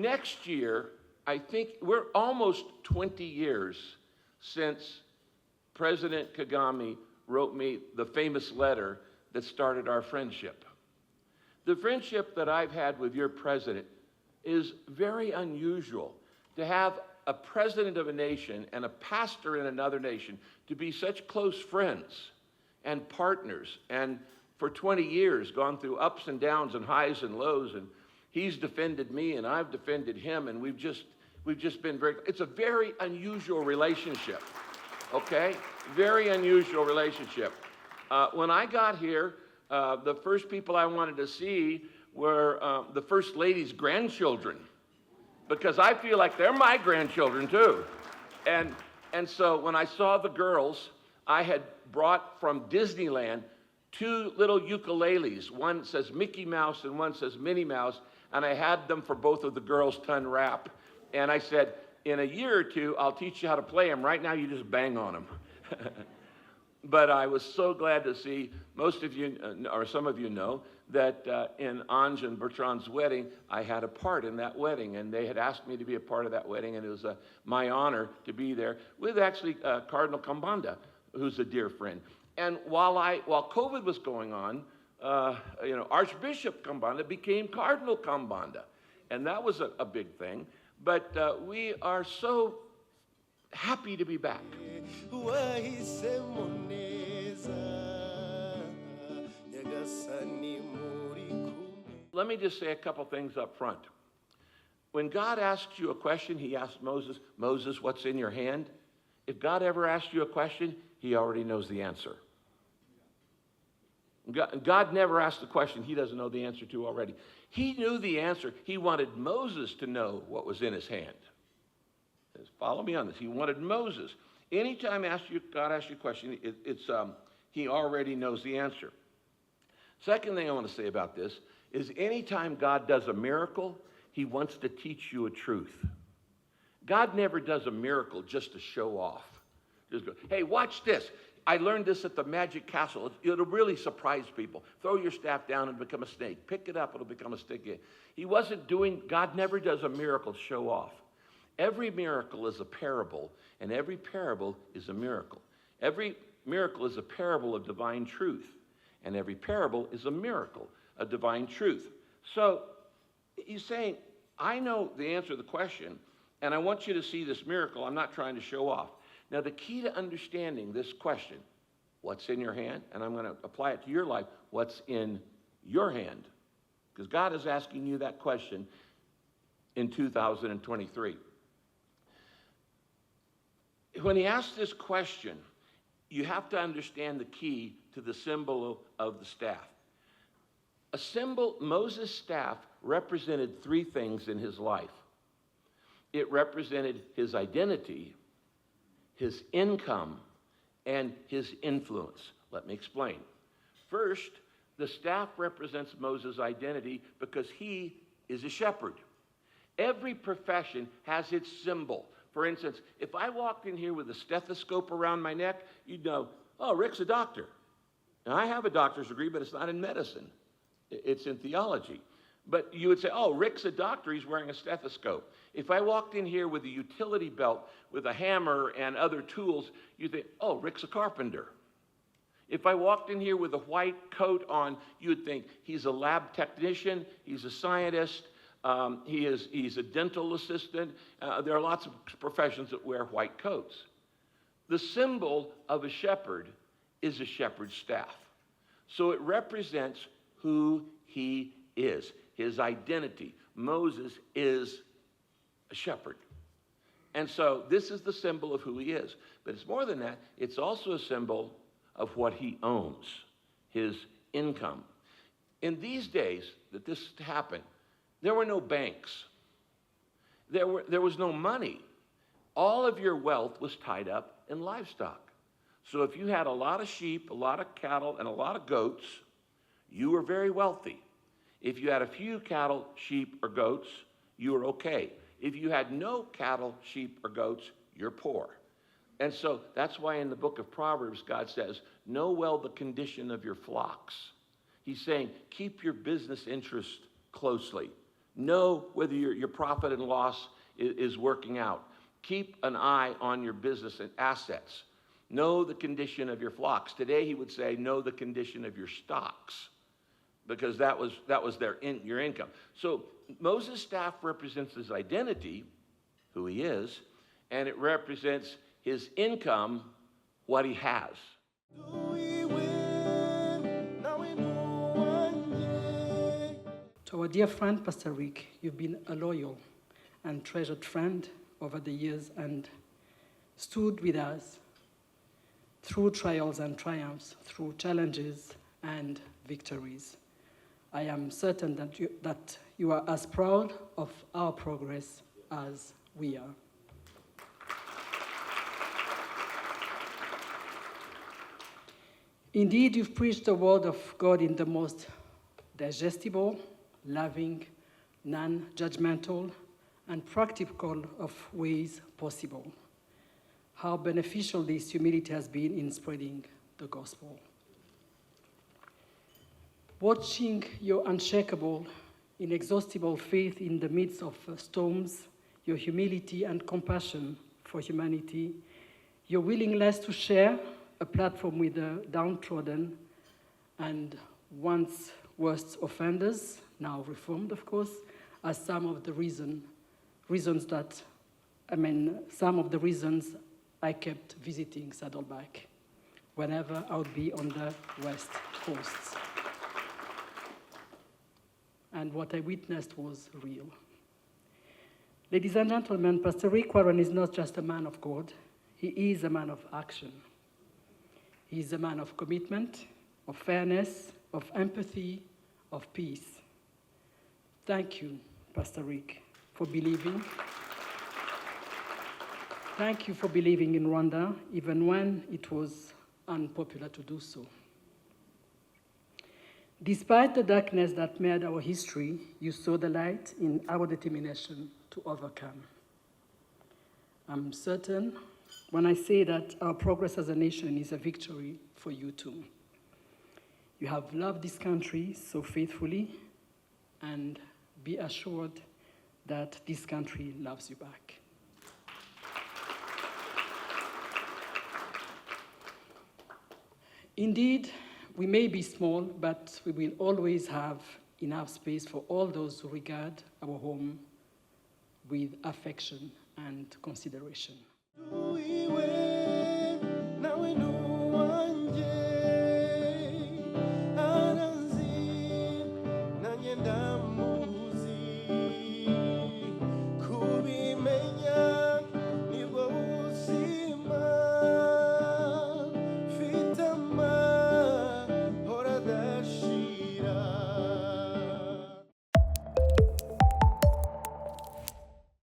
next year, I think we're almost 20 years since President Kagame wrote me the famous letter that started our friendship. The friendship that I've had with your president is very unusual. To have a president of a nation and a pastor in another nation to be such close friends and partners, and for 20 years gone through ups and downs and highs and lows, and he's defended me and I've defended him, and we've just been it's a very unusual relationship, okay? Very unusual relationship. When I got here, the first people I wanted to see were the First Lady's grandchildren, because I feel like they're my grandchildren too. And so when I saw the girls, I had brought from Disneyland 2 little ukuleles. One says Mickey Mouse and one says Minnie Mouse, and I had them for both of the girls to unwrap. And I said, in a year or two, I'll teach you how to play them. Right now, you just bang on them. But I was so glad to see, most of you, or some of you know, that in Ange and Bertrand's wedding, I had a part in that wedding, and they had asked me to be a part of that wedding, and it was my honor to be there with actually Cardinal Kambanda, who's a dear friend. And while COVID was going on, Archbishop Kambanda became Cardinal Kambanda, and that was a big thing. But we are so happy to be back. Let me just say a couple things up front. When God asks you a question, he asked Moses, Moses, what's in your hand? If God ever asks you a question, he already knows the answer. God never asked a question he doesn't know the answer to already. He knew the answer. He wanted Moses to know what was in his hand. Follow me on this. He wanted Moses. Anytime God asks you a question, he already knows the answer. Second thing I want to say about this is anytime God does a miracle, he wants to teach you a truth. God never does a miracle just to show off. Just go, hey, watch this. I learned this at the Magic Castle. It'll really surprise people. Throw your staff down and become a snake. Pick it up, it'll become a stick again. God never does a miracle to show off. Every miracle is a parable, and every parable is a miracle. Every miracle is a parable of divine truth, and every parable is a miracle of divine truth. So he's saying, I know the answer to the question, and I want you to see this miracle. I'm not trying to show off. Now, the key to understanding this question, what's in your hand, and I'm going to apply it to your life, what's in your hand? Because God is asking you that question in 2023. When he asks this question, you have to understand the key to the symbol of the staff. A symbol, Moses' staff, represented 3 things in his life. It represented his identity, his income, and his influence. Let me explain. First, the staff represents Moses' identity because he is a shepherd. Every profession has its symbol. For instance, if I walked in here with a stethoscope around my neck, you'd know, oh, Rick's a doctor. Now, I have a doctor's degree, but it's not in medicine. It's in theology. But you would say, oh, Rick's a doctor, he's wearing a stethoscope. If I walked in here with a utility belt, with a hammer and other tools, you'd think, oh, Rick's a carpenter. If I walked in here with a white coat on, you'd think he's a lab technician, he's a scientist, he's a dental assistant. There are lots of professions that wear white coats. The symbol of a shepherd is a shepherd's staff. So it represents who he is, his identity. Moses is a shepherd. And so this is the symbol of who he is. But it's more than that. It's also a symbol of what he owns, his income. In these days that this happened, there were no banks. There was no money. All of your wealth was tied up in livestock. So if you had a lot of sheep, a lot of cattle, and a lot of goats, you were very wealthy. If you had a few cattle, sheep, or goats, you were okay. If you had no cattle, sheep, or goats, you're poor. And so that's why in the book of Proverbs, God says, know well the condition of your flocks. He's saying, keep your business interest closely. Know whether your profit and loss is working out. Keep an eye on your business and assets. Know the condition of your flocks. Today he would say, know the condition of your stocks, because that was your income. So Moses' staff represents his identity, who he is, and it represents his income, what he has. To our dear friend, Pastor Rick, you've been a loyal and treasured friend over the years and stood with us through trials and triumphs, through challenges and victories. I am certain that you are as proud of our progress as we are. Indeed, you've preached the word of God in the most digestible, loving, non-judgmental, and practical of ways possible. How beneficial this humility has been in spreading the gospel. Watching your unshakable, inexhaustible faith in the midst of storms, your humility and compassion for humanity, your willingness to share a platform with the downtrodden and once worst offenders, now reformed, of course, are some of the reasons I kept visiting Saddleback whenever I would be on the West Coast. And what I witnessed was real. Ladies and gentlemen, Pastor Rick Warren is not just a man of God, he is a man of action. He is a man of commitment, of fairness, of empathy, of peace. Thank you, Pastor Rick, for believing. Thank you for believing in Rwanda, even when it was unpopular to do so. Despite the darkness that made our history, you saw the light in our determination to overcome. I'm certain when I say that our progress as a nation is a victory for you too. You have loved this country so faithfully, and be assured that this country loves you back. Indeed, we may be small, but we will always have enough space for all those who regard our home with affection and consideration.